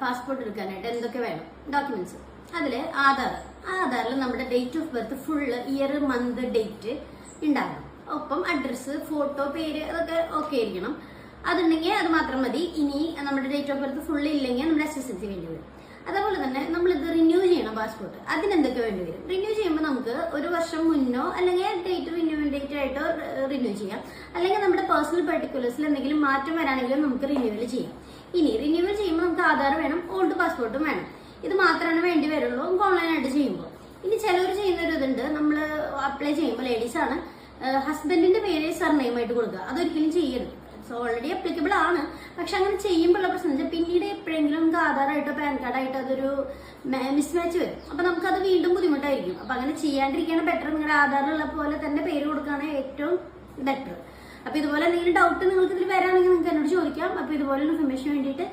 Passport എടുക്കാനായിട്ട് എന്തൊക്കെ വേണം ഡോക്യുമെന്റ്സ്. അതിൽ ആധാറിൽ നമ്മുടെ date of birth full year month date ഉണ്ടാകണം. ഒപ്പം അഡ്രസ്സ്, ഫോട്ടോ, പേര് അതൊക്കെ ഓക്കെ ആയിരിക്കണം. അതുണ്ടെങ്കിൽ അത് മാത്രം മതി. ഇനി നമ്മുടെ ഡേറ്റ് ഓഫ് ബർത്ത് ഫുള്ള് ഇല്ലെങ്കിൽ നമ്മുടെ SSLC വേണ്ടി വരും. അതേപോലെ തന്നെ നമ്മളിത് റിന്യൂ ചെയ്യണം പാസ്പോർട്ട്. അതിനെന്തൊക്കെ വേണ്ടി വരും? റിന്യൂ ചെയ്യുമ്പോൾ നമുക്ക് 1 വർഷം മുന്നോ അല്ലെങ്കിൽ റിന്യൂവൽ ഡേറ്റ് ആയിട്ടോ റിന്യൂ ചെയ്യാം. അല്ലെങ്കിൽ നമ്മുടെ പേഴ്സണൽ പെർട്ടിക്കുലേഴ്സിൽ എന്തെങ്കിലും മാറ്റം വരാണെങ്കിലും നമുക്ക് റിന്യൂവൽ ചെയ്യാം. ഇനി റിന്യൂവൽ ചെയ്യുമ്പോൾ നമുക്ക് ആധാർ വേണം, ഓൾഡ് പാസ്പോർട്ടും വേണം. ഇത് മാത്രമാണ് വേണ്ടി വരുള്ളൂ നമുക്ക് ഓൺലൈനായിട്ട് ചെയ്യുമ്പോൾ. ഇനി ചിലവർ ചെയ്യുന്നൊരു ഇതുണ്ട്, നമ്മൾ അപ്ലൈ ചെയ്യുമ്പോൾ ലേഡീസ് ആണ് ഹസ്ബൻഡിന്റെ പേര് സർനെയിം ആയിട്ട് കൊടുക്കുക. അതൊരിക്കലും ചെയ്യരുത്. സോ ഓൾറെഡി അപ്ലിക്കബിൾ ആണ്. പക്ഷെ അങ്ങനെ ചെയ്യുമ്പോഴുള്ള പ്രശ്നം വെച്ചാൽ പിന്നീട് എപ്പോഴെങ്കിലും നമുക്ക് ആധാറായിട്ടോ പാൻ കാർഡായിട്ടോ അതൊരു മിസ്മാച്ച് വരും. അപ്പൊ നമുക്കത് വീണ്ടും ബുദ്ധിമുട്ടായിരിക്കും. അപ്പൊ അങ്ങനെ ചെയ്യാണ്ടിരിക്കുകയാണ് ബെറ്റർ. നിങ്ങളുടെ ആധാറിലുള്ള പോലെ തന്നെ പേര് കൊടുക്കുകയാണ് ഏറ്റവും ബെറ്റർ. അപ്പൊ ഇതുപോലെ എന്തെങ്കിലും ഡൗട്ട് നിങ്ങൾക്ക് ഇതിൽ വരാണെങ്കിൽ നിങ്ങൾക്ക് എന്നോട് ചോദിക്കാം. അപ്പൊ ഇതുപോലെ ഇൻഫർമേഷൻ വേണ്ടിയിട്ട്